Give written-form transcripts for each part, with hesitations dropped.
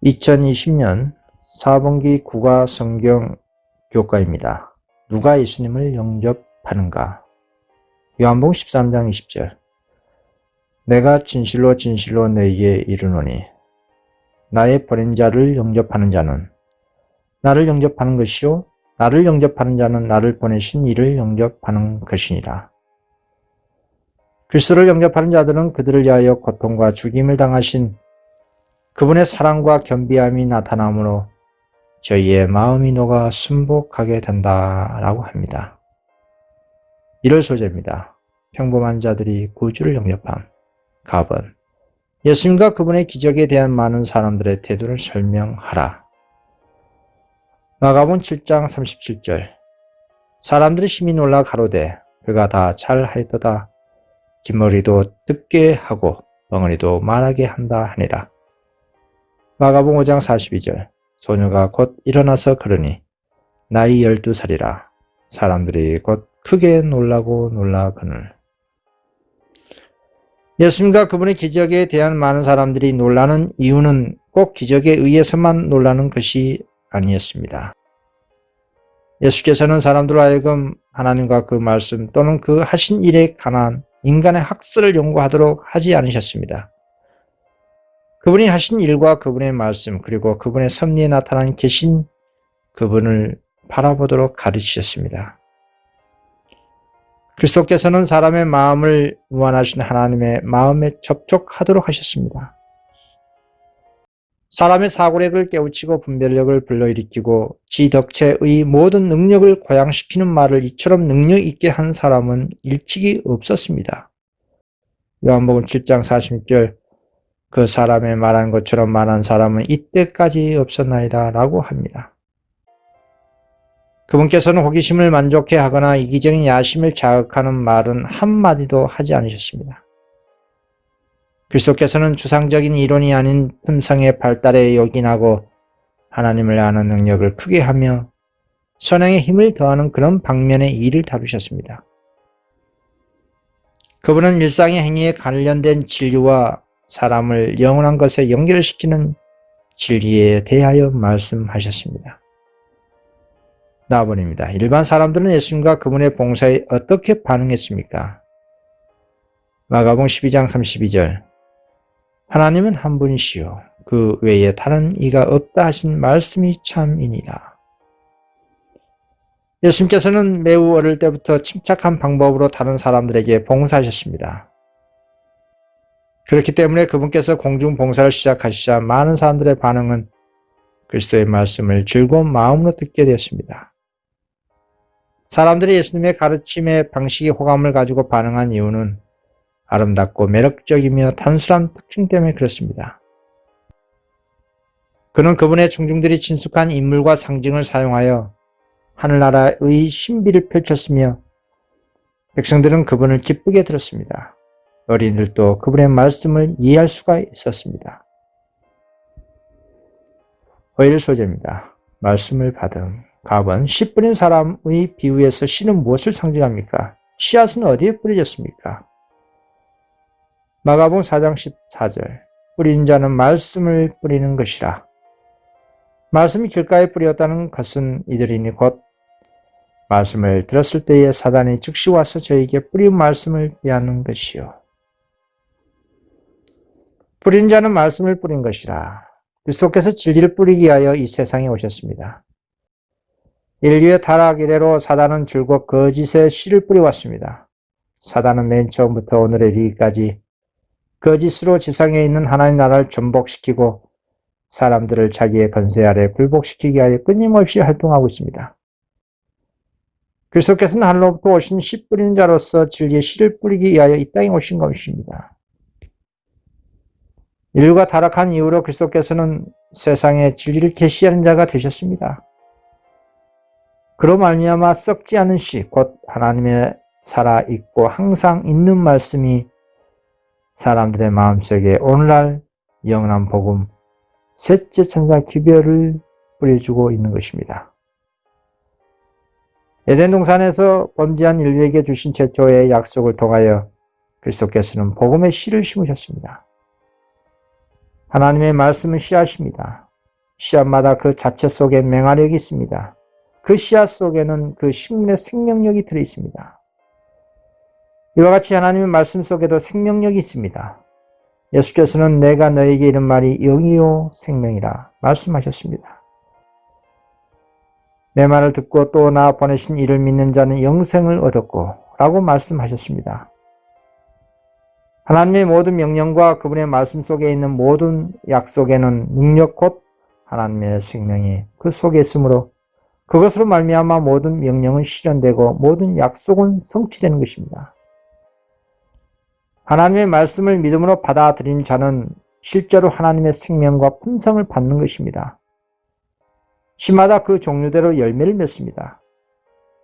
2020년 4분기 국어 성경 교과입니다. 누가 예수님을 영접하는가? 요한복음 13장 20절. 내가 진실로 진실로 너희에게 이르노니 나의 보낸 자를 영접하는 자는 나를 영접하는 것이요 나를 영접하는 자는 나를 보내신 이를 영접하는 것이니라. 그리스도를 영접하는 자들은 그들을 위하여 고통과 죽임을 당하신 그분의 사랑과 겸비함이 나타나므로 저희의 마음이 녹아 순복하게 된다라고 합니다. 1월 소재입니다. 평범한 자들이 구주를 영접함. 갑은 예수님과 그분의 기적에 대한 많은 사람들의 태도를 설명하라. 마가복음 7장 37절. 사람들이 심히 놀라 가로되 그가 다 잘하였도다. 기머리도 듣게 하고 벙어리도 말하게 한다 하니라. 마가복음 5장 42절. 소녀가 곧 일어나서 걸으니 나이 12살이라. 사람들이 곧 크게 놀라고 놀라거늘. 예수님과 그분의 기적에 대한 많은 사람들이 놀라는 이유는 꼭 기적에 의해서만 놀라는 것이 아니었습니다. 예수께서는 사람들로 하여금 하나님과 그 말씀 또는 그 하신 일에 관한 인간의 학설을 연구하도록 하지 않으셨습니다. 그분이 하신 일과 그분의 말씀 그리고 그분의 섭리에 나타난 계신 그분을 바라보도록 가르치셨습니다. 그리스도께서는 사람의 마음을 무한하신 하나님의 마음에 접촉하도록 하셨습니다. 사람의 사고력을 깨우치고 분별력을 불러일으키고 지덕체의 모든 능력을 고양시키는 말을 이처럼 능력 있게 한 사람은 일찍이 없었습니다. 요한복음 7장 46절. 그 사람의 말한 것처럼 말한 사람은 이때까지 없었나이다 라고 합니다. 그분께서는 호기심을 만족해 하거나 이기적인 야심을 자극하는 말은 한마디도 하지 않으셨습니다. 그리스도께서는 추상적인 이론이 아닌 품성의 발달에 요긴하고 하나님을 아는 능력을 크게 하며 선행에 힘을 더하는 그런 방면의 일을 다루셨습니다. 그분은 일상의 행위에 관련된 진리와 사람을 영원한 것에 연결시키는 진리에 대하여 말씀하셨습니다. 나아버립니다. 일반 사람들은 예수님과 그분의 봉사에 어떻게 반응했습니까? 마가복음 12장 32절. 하나님은 한 분이시요 그 외에 다른 이가 없다 하신 말씀이 참이니라. 예수님께서는 매우 어릴 때부터 침착한 방법으로 다른 사람들에게 봉사하셨습니다. 그렇기 때문에 그분께서 공중 봉사를 시작하시자 많은 사람들의 반응은 그리스도의 말씀을 즐거운 마음으로 듣게 되었습니다. 사람들이 예수님의 가르침의 방식에 호감을 가지고 반응한 이유는 아름답고 매력적이며 단순한 특징 때문에 그렇습니다. 그는 그분의 청중들이 친숙한 인물과 상징을 사용하여 하늘나라의 신비를 펼쳤으며 백성들은 그분을 기쁘게 들었습니다. 어린이들도 그분의 말씀을 이해할 수가 있었습니다. 5일 소재입니다. 말씀을 받은 갑은 씨 뿌린 사람의 비유에서 씨는 무엇을 상징합니까? 씨앗은 어디에 뿌려졌습니까? 마가복음 4장 14절. 뿌린 자는 말씀을 뿌리는 것이라. 말씀이 길가에 뿌렸다는 것은 이들이니 곧 말씀을 들었을 때에 사단이 즉시 와서 저에게 뿌린 말씀을 빼앗는 것이요. 뿌린 자는 말씀을 뿌린 것이라. 그리스도께서 진리를 뿌리기 위하여 이 세상에 오셨습니다. 인류의 타락 이래로 사단은 줄곧 거짓의 씨를 뿌려왔습니다. 사단은 맨 처음부터 오늘에 이르기까지 거짓으로 지상에 있는 하나님 나라를 전복시키고 사람들을 자기의 권세 아래 굴복시키기 위하여 끊임없이 활동하고 있습니다. 그리스도께서는 하늘로부터 오신 씨 뿌리는 자로서 진리의 씨를 뿌리기 위하여 이 땅에 오신 것입니다. 인류가 타락한 이후로 그리스도께서는 세상에 진리를 계시하는 자가 되셨습니다. 그로 말미암아 썩지 않은 씨, 곧 하나님의 살아있고 항상 있는 말씀이 사람들의 마음속에 오늘날 영원한 복음, 셋째 천사 기별을 뿌려주고 있는 것입니다. 에덴 동산에서 범죄한 인류에게 주신 최초의 약속을 통하여 그리스도께서는 복음의 씨를 심으셨습니다. 하나님의 말씀은 씨앗입니다. 씨앗마다 그 자체 속에 맹활력이 있습니다. 그 씨앗 속에는 그 식물의 생명력이 들어있습니다. 이와 같이 하나님의 말씀 속에도 생명력이 있습니다. 예수께서는 내가 너에게 이른 말이 영이요 생명이라 말씀하셨습니다. 내 말을 듣고 또 나 보내신 이를 믿는 자는 영생을 얻었고 라고 말씀하셨습니다. 하나님의 모든 명령과 그분의 말씀 속에 있는 모든 약속에는 능력 곧 하나님의 생명이 그 속에 있으므로 그것으로 말미암아 모든 명령은 실현되고 모든 약속은 성취되는 것입니다. 하나님의 말씀을 믿음으로 받아들인 자는 실제로 하나님의 생명과 품성을 받는 것입니다. 씨마다 그 종류대로 열매를 맺습니다.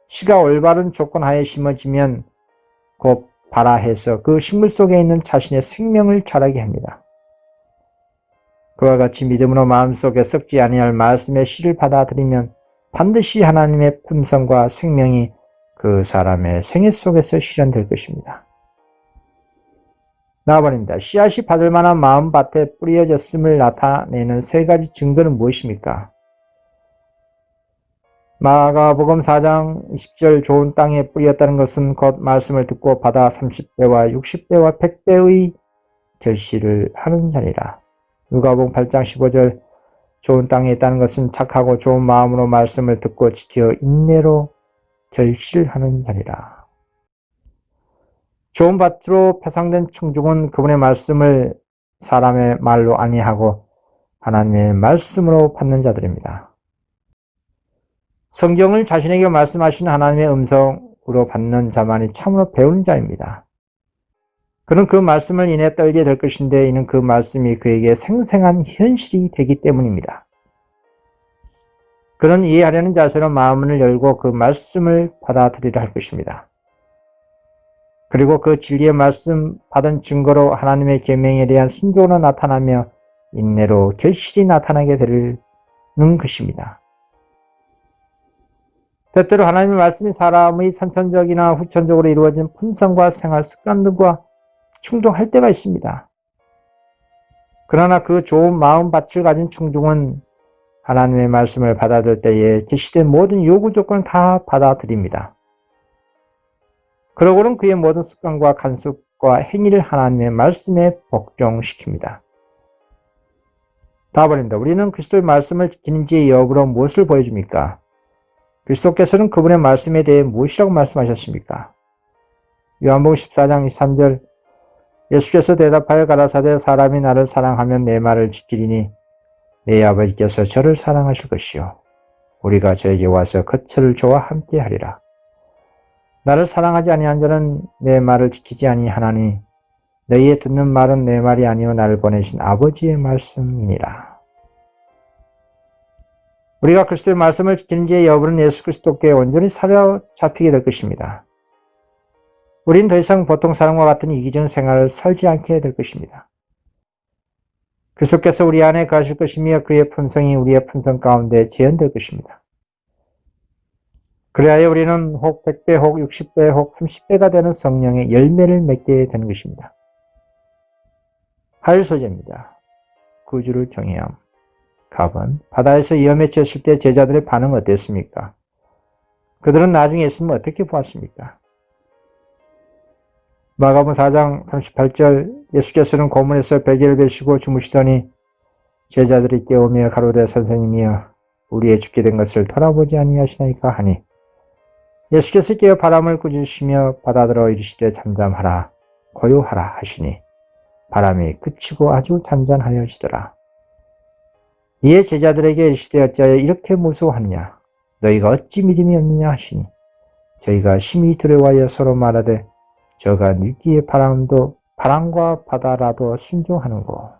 씨가 올바른 조건 하에 심어지면 곧 발아해서 그 식물 속에 있는 자신의 생명을 자라게 합니다. 그와 같이 믿음으로 마음속에 썩지 아니할 말씀의 씨를 받아들이면 반드시 하나님의 품성과 생명이 그 사람의 생애 속에서 실현될 것입니다. 나와버립니다. 씨앗이 받을 만한 마음밭에 뿌려졌음을 나타내는 세 가지 증거는 무엇입니까? 마가복음 4장 20절 좋은 땅에 뿌렸다는 것은 곧 말씀을 듣고 받아 30배와 60배와 100배의 결실을 하는 자니라. 누가복음 8장 15절 좋은 땅에 있다는 것은 착하고 좋은 마음으로 말씀을 듣고 지켜 인내로 결실하는 자니라. 좋은 밭으로 표상된 청중은 그분의 말씀을 사람의 말로 아니하고 하나님의 말씀으로 받는 자들입니다. 성경을 자신에게 말씀하신 하나님의 음성으로 받는 자만이 참으로 배우는 자입니다. 그는 그 말씀을 인해 떨게 될 것인데 이는 그 말씀이 그에게 생생한 현실이 되기 때문입니다. 그는 이해하려는 자세로 마음을 열고 그 말씀을 받아들이려 할 것입니다. 그리고 그 진리의 말씀 받은 증거로 하나님의 계명에 대한 순종으로 나타나며 인내로 결실이 나타나게 되는 것입니다. 때때로 하나님의 말씀이 사람의 선천적이나 후천적으로 이루어진 품성과 생활 습관들과 충돌할 때가 있습니다. 그러나 그 좋은 마음밭을 가진 충중은 하나님의 말씀을 받아들일 때에 제시된 모든 요구 조건을 다 받아들입니다. 그러고는 그의 모든 습관과 간섭과 행위를 하나님의 말씀에 복종시킵니다. 답입니다. 우리는 그리스도의 말씀을 지키는지의 여부로 무엇을 보여줍니까? 그리스도께서는 그분의 말씀에 대해 무엇이라고 말씀하셨습니까? 요한복음 14장 23절 예수께서 대답하여 가라사대 사람이 나를 사랑하면 내 말을 지키리니 내 아버지께서 저를 사랑하실 것이요 우리가 저에게 와서 거처를 저와 함께 하리라. 나를 사랑하지 아니한 자는 내 말을 지키지 아니하나니 너희의 듣는 말은 내 말이 아니요 나를 보내신 아버지의 말씀이니라. 우리가 그리스도의 말씀을 지키는지의 여부는 예수 그리스도께 온전히 사로잡히게 될 것입니다. 우린 더 이상 보통 사람과 같은 이기적인 생활을 살지 않게 될 것입니다. 그리스도께서 우리 안에 가실 것이며 그의 품성이 우리의 품성 가운데 재현될 것입니다. 그래야 우리는 혹 100배, 혹 60배, 혹 30배가 되는 성령의 열매를 맺게 되는 것입니다. 하일 소재입니다. 구주를 경외함. 갑은 바다에서 위험에 처했을 때 제자들의 반응은 어땠습니까? 그들은 나중에 있으면 어떻게 보았습니까? 마가복음 4장 38절 예수께서는 고문에서 베개를 베시고 주무시더니 제자들이 깨우며 가로되 선생님이여 우리의 죽게 된 것을 돌아보지 아니하시나이까 하니 예수께서 깨어 바람을 꾸짖으시며 바다들어 이르시되 잠잠하라 고요하라 하시니 바람이 그치고 아주 잔잔하여지더라. 이에 제자들에게 이르시되 어찌하여 이렇게 무서워하느냐 너희가 어찌 믿음이 없느냐 하시니 저희가 심히 두려워하여 서로 말하되 저가 느끼의 바람과 바다라도 순종하는고.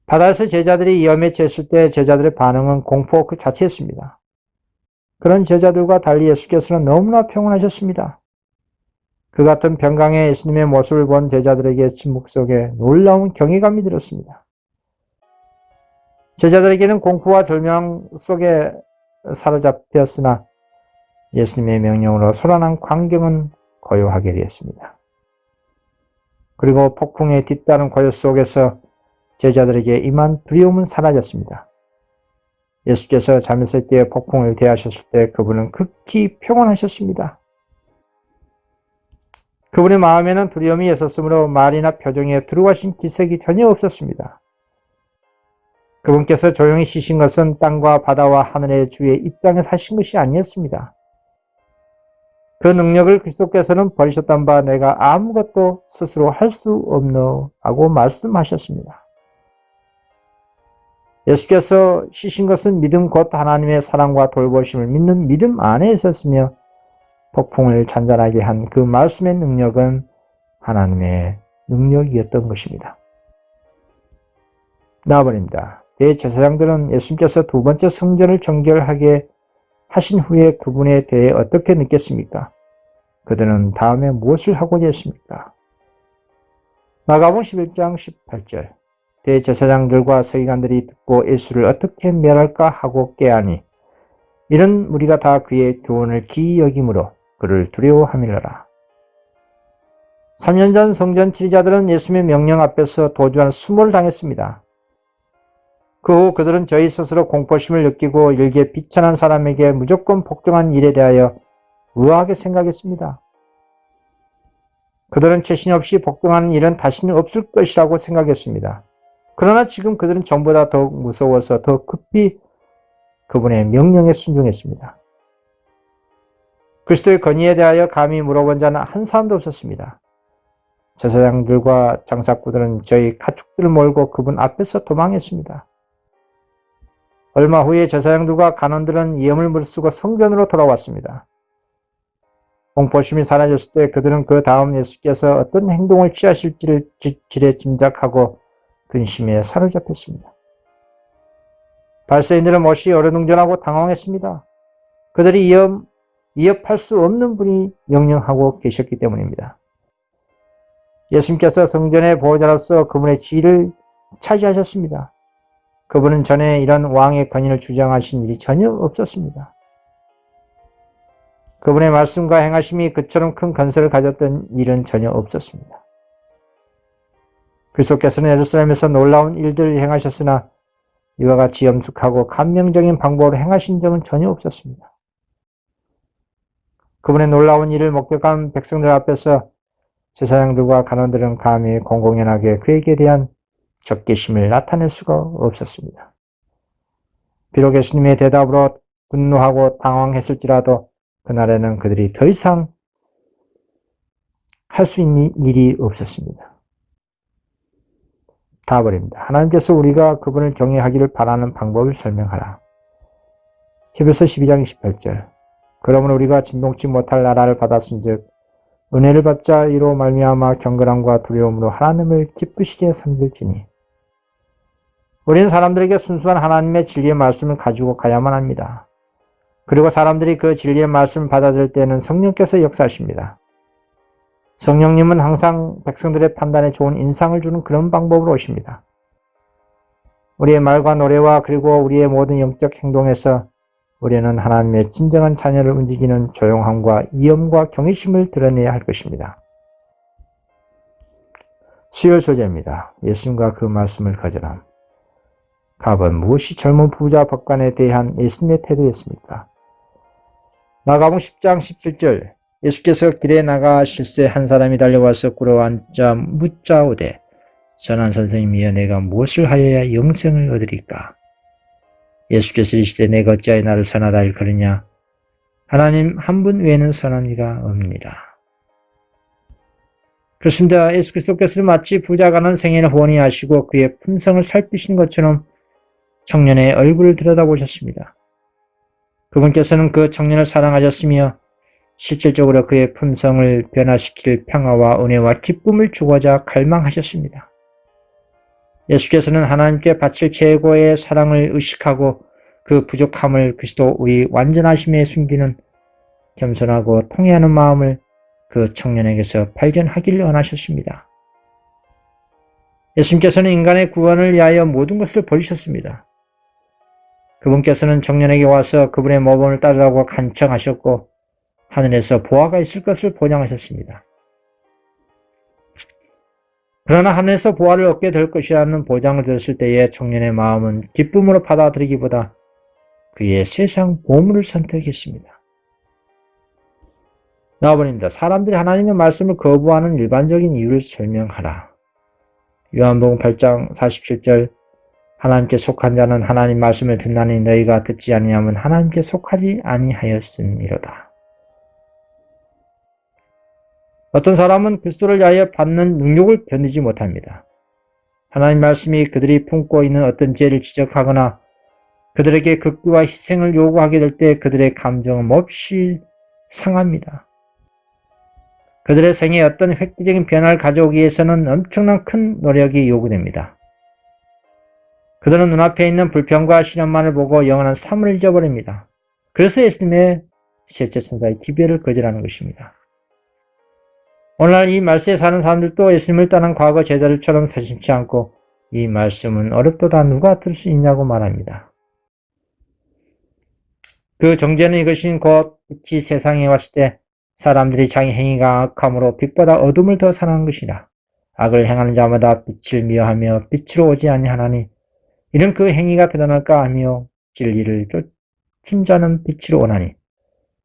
바다에서 제자들이 위험에 처했을 때 제자들의 반응은 공포 그 자체였습니다. 그런 제자들과 달리 예수께서는 너무나 평온하셨습니다. 그 같은 평강의 예수님의 모습을 본 제자들에게 침묵 속에 놀라운 경외감이 들었습니다. 제자들에게는 공포와 절망 속에 사로잡혔으나 예수님의 명령으로 소란한 광경은 고요하게 되었습니다. 그리고 폭풍에 뒤따른 고요 속에서 제자들에게 임한 두려움은 사라졌습니다. 예수께서 잠에서 깨어 폭풍을 대하셨을 때 그분은 극히 평온하셨습니다. 그분의 마음에는 두려움이 있었으므로 말이나 표정에 두려워하신 기색이 전혀 없었습니다. 그분께서 조용히 쉬신 것은 땅과 바다와 하늘의 주의 입장에서 하신 것이 아니었습니다. 그 능력을 그리스도께서는 버리셨던 바 내가 아무것도 스스로 할 수 없노라고 말씀하셨습니다. 예수께서 쉬신 것은 믿음 곧 하나님의 사랑과 돌보심을 믿는 믿음 안에 있었으며 폭풍을 잔잔하게 한 그 말씀의 능력은 하나님의 능력이었던 것입니다. 나아버립니다. 대제사장들은 예수님께서 두 번째 성전을 정결하게 하신 후에 그분에 대해 어떻게 느꼈습니까? 그들은 다음에 무엇을 하고자 했습니까? 마가복음 11장 18절 대제사장들과 서기관들이 듣고 예수를 어떻게 멸할까 하고 깨하니 이런 무리가 다 그의 교훈을 기이 여김으로 그를 두려워함이러라. 3년 전 성전 지휘자들은 예수님의 명령 앞에서 도주한 수모를 당했습니다. 그 후 그들은 저희 스스로 공포심을 느끼고 일개 비천한 사람에게 무조건 복종한 일에 대하여 의아하게 생각했습니다. 그들은 채신 없이 복종하는 일은 다시는 없을 것이라고 생각했습니다. 그러나 지금 그들은 전보다 더욱 무서워서 더 급히 그분의 명령에 순종했습니다. 그리스도의 권위에 대하여 감히 물어본 자는 한 사람도 없었습니다. 제사장들과 장사꾼들은 저희 가축들을 몰고 그분 앞에서 도망했습니다. 얼마 후에 제사장들과 간원들은 위험을 무릅쓰고 성전으로 돌아왔습니다. 공포심이 사라졌을 때 그들은 그 다음 예수께서 어떤 행동을 취하실지를 지레 짐작하고 근심에 사로잡혔습니다. 바리새인들은 몹시 어리둥절하고 당황했습니다. 그들이 위협할 수 없는 분이 명령하고 계셨기 때문입니다. 예수님께서 성전의 보호자로서 그분의 지위를 차지하셨습니다. 그분은 전에 이런 왕의 권위를 주장하신 일이 전혀 없었습니다. 그분의 말씀과 행하심이 그처럼 큰 건설을 가졌던 일은 전혀 없었습니다. 그리스도께서는 예루살렘에서 놀라운 일들을 행하셨으나 이와 같이 엄숙하고 감명적인 방법으로 행하신 점은 전혀 없었습니다. 그분의 놀라운 일을 목격한 백성들 앞에서 제사장들과 간원들은 감히 공공연하게 그에게 대한 적개심을 나타낼 수가 없었습니다. 비록 예수님의 대답으로 분노하고 당황했을지라도 그날에는 그들이 더 이상 할 수 있는 일이 없었습니다. 답을입니다. 하나님께서 우리가 그분을 경외하기를 바라는 방법을 설명하라. 히브리서 12장 28절 그러므로 우리가 진동치 못할 나라를 받았은즉 은혜를 받자 이로 말미암아 경건함과 두려움으로 하나님을 기쁘시게 섬길지니 우리는 사람들에게 순수한 하나님의 진리의 말씀을 가지고 가야만 합니다. 그리고 사람들이 그 진리의 말씀을 받아들일 때는 성령께서 역사하십니다. 성령님은 항상 백성들의 판단에 좋은 인상을 주는 그런 방법으로 오십니다. 우리의 말과 노래와 그리고 우리의 모든 영적 행동에서 우리는 하나님의 진정한 자녀를 움직이는 조용함과 이엄과 경외심을 드러내야 할 것입니다. 수요일 소재입니다. 예수님과 그 말씀을 거절함. 갑은 무엇이 젊은 부자 법관에 대한 예수님의 태도였습니까? 마가복음 10장 17절 예수께서 길에 나가 실세 한 사람이 달려와서 꿇어앉아 묻자오되 선한 선생님이여 내가 무엇을 하여야 영생을 얻으리까? 예수께서 이르시되 내가 어찌하여 나를 선하다 일컬으냐? 하나님 한 분 외에는 선한 이가 없느니라. 그렇습니다. 예수 그리스도께서는 마치 부자가 난 생애를 훤히 하시고 그의 품성을 살피신 것처럼 청년의 얼굴을 들여다보셨습니다. 그분께서는 그 청년을 사랑하셨으며 실질적으로 그의 품성을 변화시킬 평화와 은혜와 기쁨을 주고자 갈망하셨습니다. 예수께서는 하나님께 바칠 최고의 사랑을 의식하고 그 부족함을 그리스도의 완전하심에 숨기는 겸손하고 통회하는 마음을 그 청년에게서 발견하기를 원하셨습니다. 예수님께서는 인간의 구원을 위하여 모든 것을 버리셨습니다. 그분께서는 청년에게 와서 그분의 모범을 따르라고 간청하셨고 하늘에서 보화가 있을 것을 보장하셨습니다. 그러나 하늘에서 보화를 얻게 될 것이라는 보장을 들었을 때의 청년의 마음은 기쁨으로 받아들이기보다 그의 세상 보물을 선택했습니다. 나아버립니다. 사람들이 하나님의 말씀을 거부하는 일반적인 이유를 설명하라. 요한복음 8장 47절 하나님께 속한 자는 하나님 말씀을 듣나니 너희가 듣지 아니하면 하나님께 속하지 아니하였음이로다. 어떤 사람은 그리스도를 위하여 받는 능욕을 견디지 못합니다. 하나님 말씀이 그들이 품고 있는 어떤 죄를 지적하거나 그들에게 극기와 희생을 요구하게 될 때 그들의 감정은 몹시 상합니다. 그들의 생에 어떤 획기적인 변화를 가져오기 위해서는 엄청난 큰 노력이 요구됩니다. 그들은 눈앞에 있는 불평과 시련만을 보고 영원한 삶을 잊어버립니다. 그래서 예수님의 셋째 천사의 기별을 거절하는 것입니다. 오늘날 이 말세에 사는 사람들도 예수님을 떠난 과거 제자들처럼 서심치 않고 이 말씀은 어렵도다 누가 들 수 있냐고 말합니다. 그 정죄는 이것인 곧 빛이 세상에 왔을 때 사람들이 자기 행위가 악함으로 빛보다 어둠을 더 사랑한 것이라. 악을 행하는 자마다 빛을 미워하며 빛으로 오지 아니하나니 이는 그 행위가 드러날까 하며 진리를 쫓은 자는 빛으로 오나니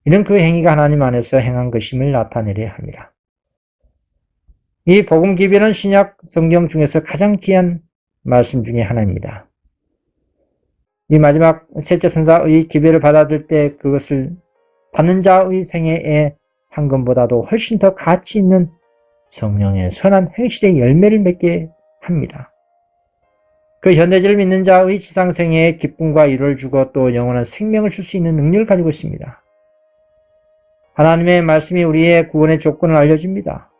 이는 그 행위가 하나님 안에서 행한 것임을 나타내려 합니다. 이 복음 기별은 신약 성경 중에서 가장 귀한 말씀 중에 하나입니다. 이 마지막 셋째 천사의 기별을 받아들일 때 그것을 받는 자의 생애의 황금보다도 훨씬 더 가치 있는 성령의 선한 행실의 열매를 맺게 합니다. 그 현대지를 믿는 자의 지상생애에 기쁨과 위로를 주고 또 영원한 생명을 줄 수 있는 능력을 가지고 있습니다. 하나님의 말씀이 우리의 구원의 조건을 알려줍니다.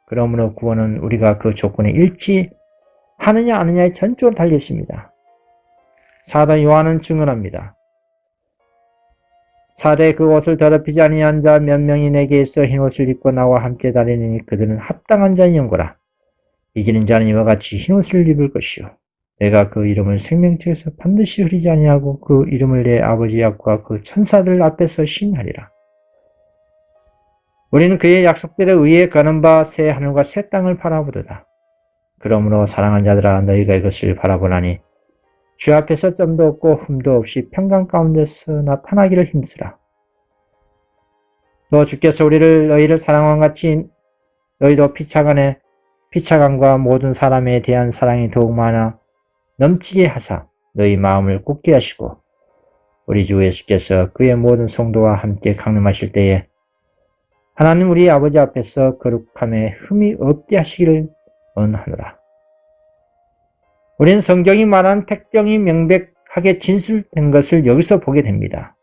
그러므로 구원은 우리가 그 조건에 일치하느냐 아느냐에 전적으로 달려 있습니다. 사도 요한은 증언합니다. 사대 그 옷을 더럽히지 아니한 자 몇 명이 내게 있어 흰 옷을 입고 나와 함께 다니니 그들은 합당한 자인 연고라. 이기는 자는 이와 같이 흰 옷을 입을 것이요 내가 그 이름을 생명책에서 반드시 흐리지 아니하고 그 이름을 내 아버지 앞과 그 천사들 앞에서 신하리라. 우리는 그의 약속들에 의해 거는 바 새 하늘과 새 땅을 바라보도다. 그러므로 사랑하는 자들아 너희가 이것을 바라보나니 주 앞에서 점도 없고 흠도 없이 평강 가운데서 나타나기를 힘쓰라. 또 주께서 너희를 사랑한 같이 너희도 피차간과 모든 사람에 대한 사랑이 더욱 많아 넘치게 하사 너희 마음을 굳게 하시고 우리 주 예수께서 그의 모든 성도와 함께 강림하실 때에 하나님 우리 아버지 앞에서 거룩함에 흠이 없게 하시기를 원하노라. 우리는 성경이 말한 택정이 명백하게 진술된 것을 여기서 보게 됩니다.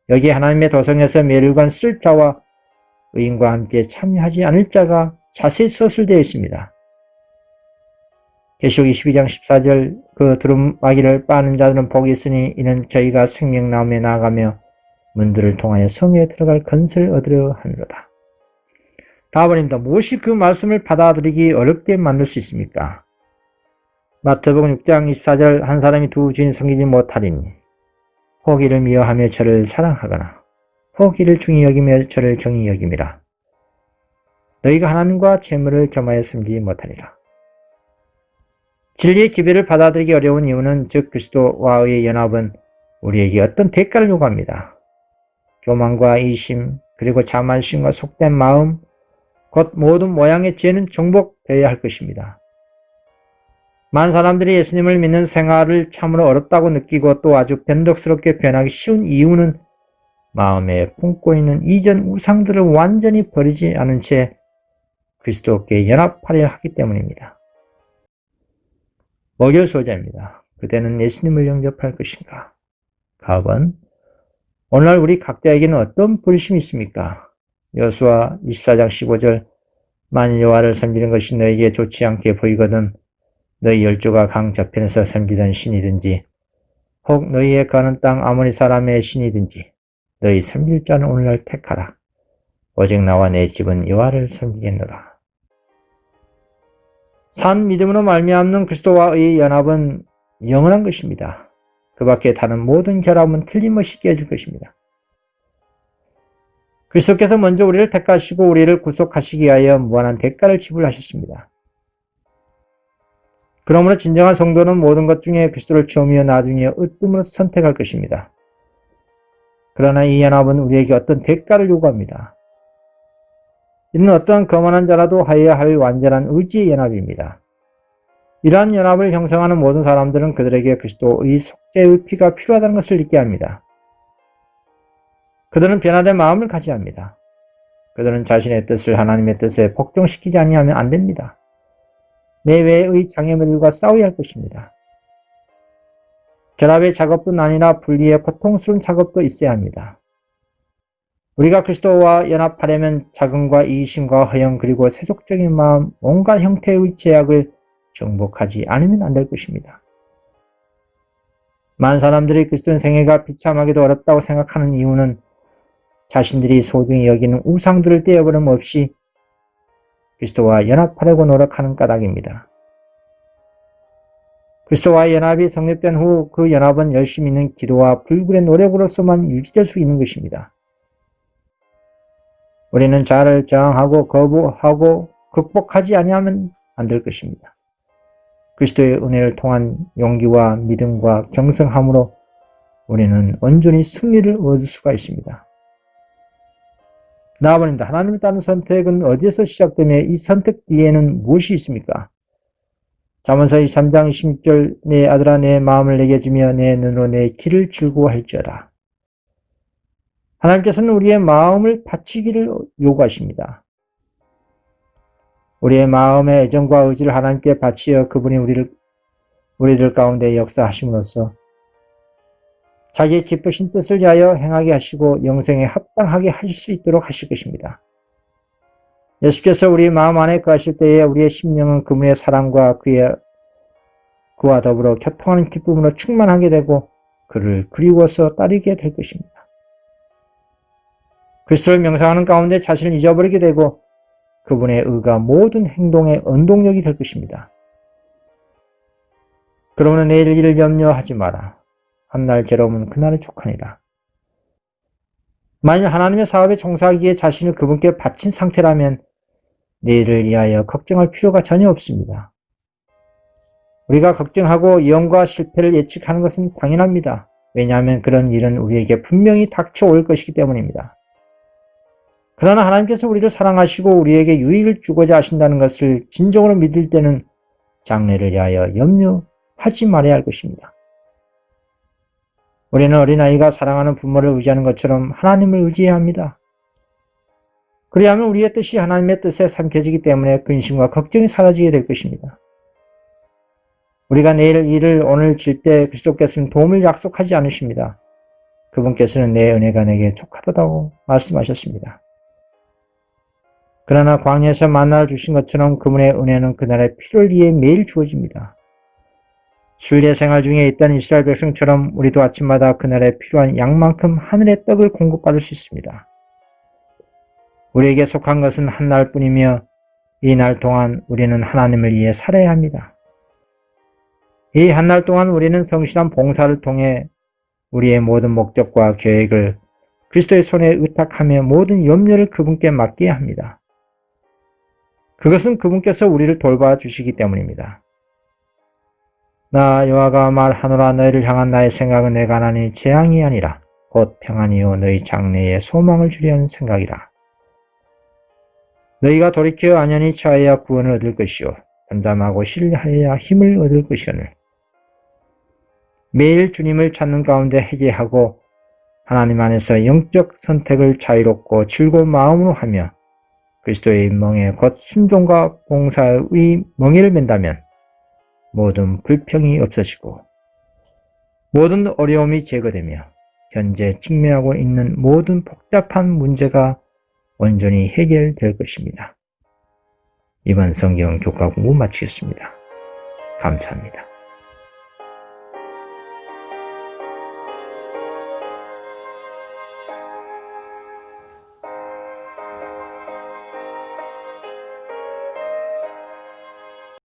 여기 하나님의 도성에서 멸관 쓸 자와 의인과 함께 참여하지 않을 자가 자세히 서술되어 있습니다. 계시록 22장 14절 그 두루마기를 빠는 자들은 복이 있으니 이는 저희가 생명나무에 나아가며 문들을 통하여 성에 들어갈 건설을 얻으려 하노라. 다음입니다. 무엇이 그 말씀을 받아들이기 어렵게 만들 수 있습니까? 마태복음 6장 24절 한 사람이 두 주인 섬기지 못하리니 혹 이를 미워하며 저를 사랑하거나 혹 이를 중히 여기며 저를 경히 여김이라. 너희가 하나님과 재물을 겸하여 섬기지 못하리라. 진리의 기별을 받아들이기 어려운 이유는 즉 그리스도와의 연합은 우리에게 어떤 대가를 요구합니다. 교만과 이심 그리고 자만심과 속된 마음 곧 모든 모양의 죄는 정복되어야 할 것입니다. 많은 사람들이 예수님을 믿는 생활을 참으로 어렵다고 느끼고 또 아주 변덕스럽게 변하기 쉬운 이유는 마음에 품고 있는 이전 우상들을 완전히 버리지 않은 채 그리스도께 연합하려 하기 때문입니다. 목요일 소재입니다. 그대는 예수님을 영접할 것인가? 답은 오늘날 우리 각자에게는 어떤 부르심이 있습니까? 여호수아 24장 15절 만일 여호와를 섬기는 것이 너에게 좋지 않게 보이거든 너희 열조가 강 저편에서 섬기던 신이든지 혹 너희의 가는 땅 아모리 사람의 신이든지 너희 섬길 자는 오늘날 택하라. 오직 나와 내 집은 여호와를 섬기겠노라. 산 믿음으로 말미암는 그리스도와의 연합은 영원한 것입니다. 그 밖에 다른 모든 결합은 틀림없이 깨질 것입니다. 그리스도께서 먼저 우리를 택하시고 우리를 구속하시기 위하여 무한한 대가를 지불하셨습니다. 그러므로 진정한 성도는 모든 것 중에 그리스도를 처음이요 나중에 으뜸으로 선택할 것입니다. 그러나 이 연합은 우리에게 어떤 대가를 요구합니다. 이는 어떠한 거만한 자라도 하여야 할 완전한 의지의 연합입니다. 이러한 연합을 형성하는 모든 사람들은 그들에게 그리스도의 속죄의 피가 필요하다는 것을 잊게 합니다. 그들은 변화된 마음을 가져야 합니다. 그들은 자신의 뜻을 하나님의 뜻에 복종시키지 아니하면 안 됩니다. 내외의 장애물과 싸워야 할 것입니다. 결합의 작업뿐 아니라 분리의 고통스러운 작업도 있어야 합니다. 우리가 그리스도와 연합하려면 자긍과 이기심과 허영 그리고 세속적인 마음, 온갖 형태의 제약을 정복하지 않으면 안 될 것입니다. 많은 사람들이 그리스도인 생애가 비참하기도 어렵다고 생각하는 이유는 자신들이 소중히 여기는 우상들을 떼어버림 없이 그리스도와 연합하려고 노력하는 까닭입니다. 그리스도와의 연합이 성립된 후 그 연합은 열심히 있는 기도와 불굴의 노력으로서만 유지될 수 있는 것입니다. 우리는 자아를 저항하고 거부하고 극복하지 아니하면 안 될 것입니다. 그리스도의 은혜를 통한 용기와 믿음과 경성함으로 우리는 온전히 승리를 얻을 수가 있습니다. 나아버립니다. 하나님을 따르는 선택은 어디에서 시작되며 이 선택 뒤에는 무엇이 있습니까? 잠언서 23장 26절 내 아들아 내 마음을 내게 주며 내 눈으로 내 길을 즐거워할지어다. 하나님께서는 우리의 마음을 바치기를 요구하십니다. 우리의 마음의 애정과 의지를 하나님께 바치어 그분이 우리들 가운데 역사하심으로써 자기의 기쁘신 뜻을 위하여 행하게 하시고 영생에 합당하게 하실 수 있도록 하실 것입니다. 예수께서 우리 마음 안에 거하실 때에 우리의 심령은 그분의 사랑과 그와 더불어 교통하는 기쁨으로 충만하게 되고 그를 그리워서 따르게 될 것입니다. 그리스도를 명상하는 가운데 자신을 잊어버리게 되고 그분의 의가 모든 행동의 원동력이 될 것입니다. 그러므로 내일 일을 염려하지 마라. 한날 괴로움은 그날의 족하니라. 만일 하나님의 사업에 종사하기에 자신을 그분께 바친 상태라면 내일을 위하여 걱정할 필요가 전혀 없습니다. 우리가 걱정하고 위험과 실패를 예측하는 것은 당연합니다. 왜냐하면 그런 일은 우리에게 분명히 닥쳐올 것이기 때문입니다. 그러나 하나님께서 우리를 사랑하시고 우리에게 유익을 주고자 하신다는 것을 진정으로 믿을 때는 장래를 위하여 염려하지 말아야 할 것입니다. 우리는 어린아이가 사랑하는 부모를 의지하는 것처럼 하나님을 의지해야 합니다. 그래야 하면 우리의 뜻이 하나님의 뜻에 삼켜지기 때문에 근심과 걱정이 사라지게 될 것입니다. 우리가 내일 일을 오늘 질 때 그리스도께서는 도움을 약속하지 않으십니다. 그분께서는 내 은혜가 내게 족하도다고 말씀하셨습니다. 그러나 광야에서 만나를 주신 것처럼 그분의 은혜는 그날의 필요를 위해 매일 주어집니다. 순례 생활 중에 있던 이스라엘 백성처럼 우리도 아침마다 그날에 필요한 양만큼 하늘의 떡을 공급받을 수 있습니다. 우리에게 속한 것은 한 날뿐이며 이 날 동안 우리는 하나님을 위해 살아야 합니다. 이 한 날 동안 우리는 성실한 봉사를 통해 우리의 모든 목적과 계획을 그리스도의 손에 의탁하며 모든 염려를 그분께 맡겨야 합니다. 그것은 그분께서 우리를 돌봐주시기 때문입니다. 나 여호와가 말하노라 너희를 향한 나의 생각은 내가 하나니 재앙이 아니라 곧 평안이요 너희 장래에 소망을 주려는 생각이라. 너희가 돌이켜 안연히 처하여야 구원을 얻을 것이요 담담하고 신뢰하여야 힘을 얻을 것이오늘. 매일 주님을 찾는 가운데 회개하고 하나님 안에서 영적 선택을 자유롭고 즐거운 마음으로 하며 그리스도의 멍에 곧 순종과 봉사의 멍에를 맨다면 모든 불평이 없어지고 모든 어려움이 제거되며 현재 직면하고 있는 모든 복잡한 문제가 온전히 해결될 것입니다. 이번 성경 교과 공부 마치겠습니다. 감사합니다.